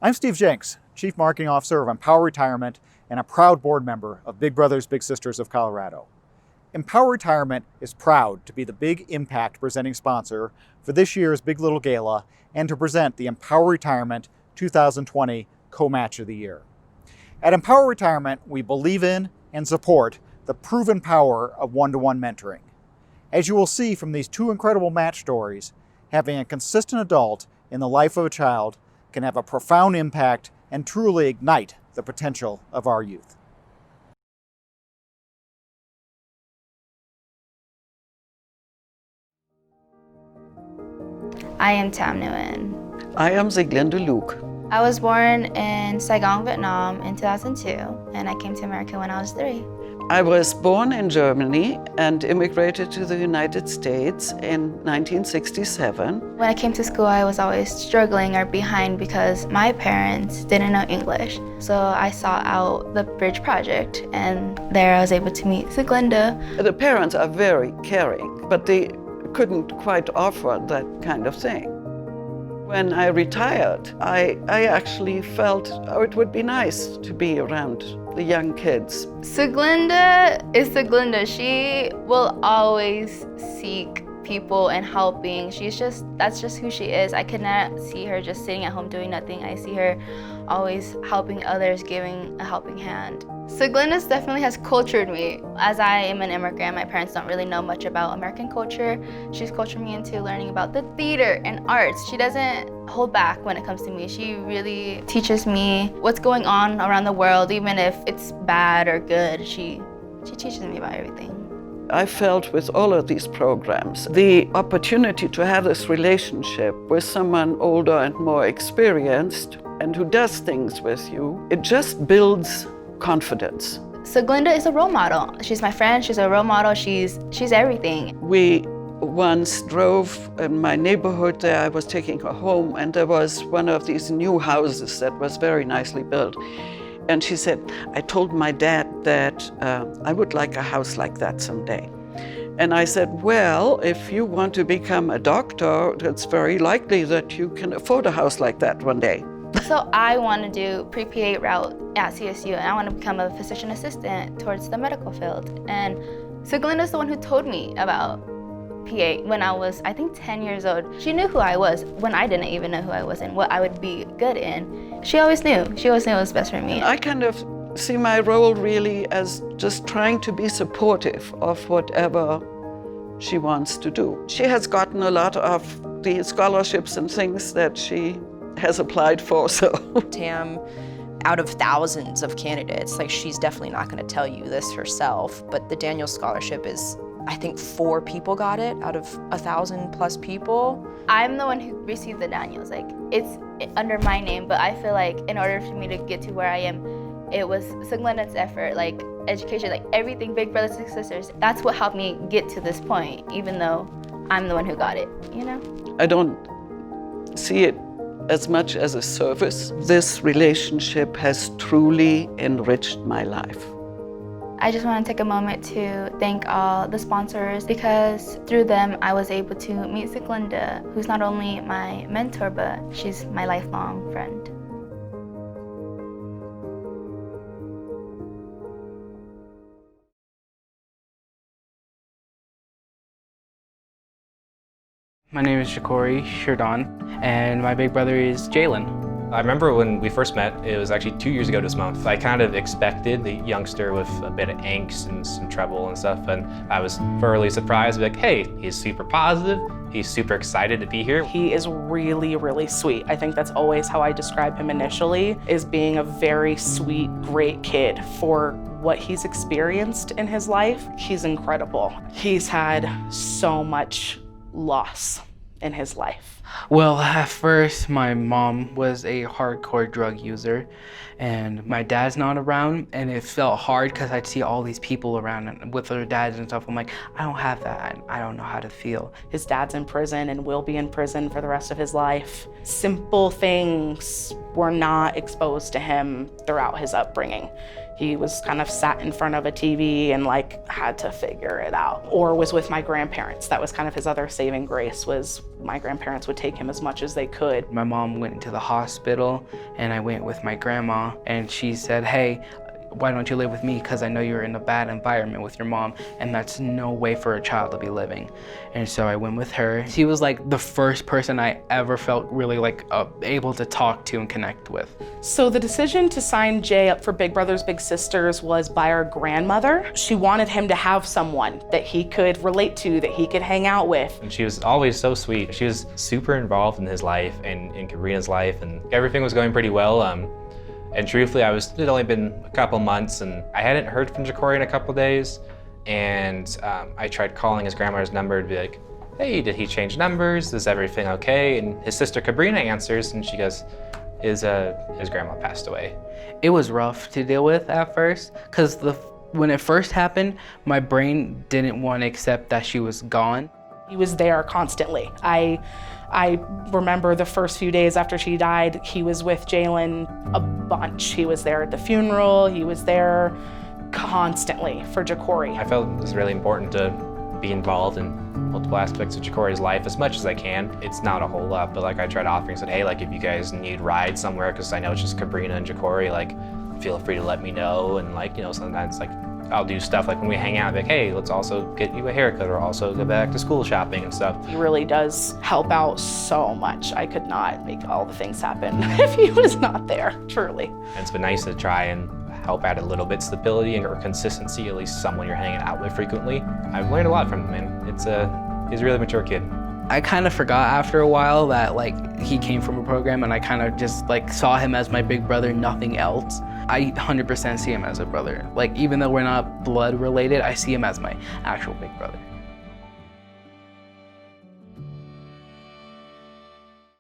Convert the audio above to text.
I'm Steve Jenks, Chief Marketing Officer of Empower Retirement and a proud board member of Big Brothers Big Sisters of Colorado. Empower Retirement is proud to be the Big Impact presenting sponsor for this year's Big Little Gala and to present the Empower Retirement 2020 Co-Match of the Year. At Empower Retirement, we believe in and support the proven power of one-to-one mentoring. As you will see from these two incredible match stories, having a consistent adult in the life of a child can have a profound impact and truly ignite the potential of our youth. I am Tam Nguyen. I am Sieglinde Luke. I was born in Saigon, Vietnam in 2002, and I came to America when I was 3. I was born in Germany and immigrated to the United States in 1967. When I came to school, I was always struggling or behind because my parents didn't know English. So I sought out the Bridge Project, and there I was able to meet Sieglinde. The parents are very caring, but they couldn't quite offer that kind of thing. When I retired, I actually felt, it would be nice to be around the young kids. Sieglinde is Sieglinde. She will always seek people and helping. That's just who she is. I could not see her just sitting at home doing nothing. I see her always helping others, giving a helping hand. Sieglinde definitely has cultured me. As I am an immigrant, my parents don't really know much about American culture. She's cultured me into learning about the theater and arts. She doesn't hold back when it comes to me. She really teaches me what's going on around the world, even if it's bad or good. She teaches me about everything. I felt with all of these programs, the opportunity to have this relationship with someone older and more experienced and who does things with you, it just builds confidence. Sieglinde is a role model. She's my friend, she's a role model, she's everything. We once drove in my neighborhood there. I was taking her home, and there was one of these new houses that was very nicely built. And she said, I told my dad that I would like a house like that someday. And I said, well, if you want to become a doctor, it's very likely that you can afford a house like that one day. So I want to do pre-PA route at CSU, and I want to become a physician assistant towards the medical field. And Sieglinde is the one who told me about PA when I was, I think, 10 years old. She knew who I was when I didn't even know who I was and what I would be good in. She always knew. She always knew it was best for me. I kind of see my role really as just trying to be supportive of whatever she wants to do. She has gotten a lot of the scholarships and things that she has applied for, so. Tam, out of thousands of candidates, like, she's definitely not going to tell you this herself, but the Daniel Scholarship is, I think 4 people got it out of 1,000+ people. I'm the one who received the Daniels. Like, it's under my name, but I feel like in order for me to get to where I am, it was Sieglinde's effort, like education, like everything, Big Brothers Big Sisters. That's what helped me get to this point, even though I'm the one who got it, you know? I don't see it as much as a service. This relationship has truly enriched my life. I just want to take a moment to thank all the sponsors, because through them I was able to meet Sieglinde, who's not only my mentor, but she's my lifelong friend. My name is Jachouri, and my big brother is Jalen. I remember when we first met, it was actually 2 years ago this month. I kind of expected the youngster with a bit of angst and some trouble and stuff, and I was thoroughly surprised, like, hey, he's super positive, he's super excited to be here. He is really, really sweet. I think that's always how I describe him initially, is being a very sweet, great kid. For what he's experienced in his life, he's incredible. He's had so much loss in his life. Well, at first, my mom was a hardcore drug user, and my dad's not around, and it felt hard because I'd see all these people around and with their dads and stuff. I'm like, I don't have that. I don't know how to feel. His dad's in prison and will be in prison for the rest of his life. Simple things were not exposed to him throughout his upbringing. He was kind of sat in front of a TV and like had to figure it out, or was with my grandparents. That was kind of his other saving grace, was my grandparents would take him as much as they could. My mom went into the hospital and I went with my grandma, and she said, hey, why don't you live with me? Because I know you're in a bad environment with your mom, and that's no way for a child to be living. And so I went with her. She was like the first person I ever felt really like able to talk to and connect with. So the decision to sign Jay up for Big Brothers Big Sisters was by our grandmother. She wanted him to have someone that he could relate to, that he could hang out with. And she was always so sweet. She was super involved in his life and in Karina's life, and everything was going pretty well. And truthfully, it had only been a couple months, and I hadn't heard from Jachouri in a couple days. And I tried calling his grandmother's number to be like, hey, did he change numbers? Is everything okay? And his sister Kabrina answers, and she goes, his grandma passed away. It was rough to deal with at first, because when it first happened, my brain didn't want to accept that she was gone. He was there constantly. I remember the first few days after she died, he was with Jalen a bunch. He was there at the funeral. He was there constantly for Jachouri. I felt it was really important to be involved in multiple aspects of Jachouri's life as much as I can. It's not a whole lot, but like I tried offering, said, hey, like if you guys need rides somewhere, because I know it's just Kabrina and Jachouri, like feel free to let me know. And like, you know, sometimes like I'll do stuff like when we hang out, like, hey, let's also get you a haircut or also go back to school shopping and stuff. He really does help out so much. I could not make all the things happen if he was not there, truly. And it's been nice to try and help add a little bit stability or consistency, at least someone you're hanging out with frequently. I've learned a lot from him, and he's a really mature kid. I kind of forgot after a while that like he came from a program, and I kind of just like saw him as my big brother, nothing else. I 100% see him as a brother. Like even though we're not blood related, I see him as my actual big brother.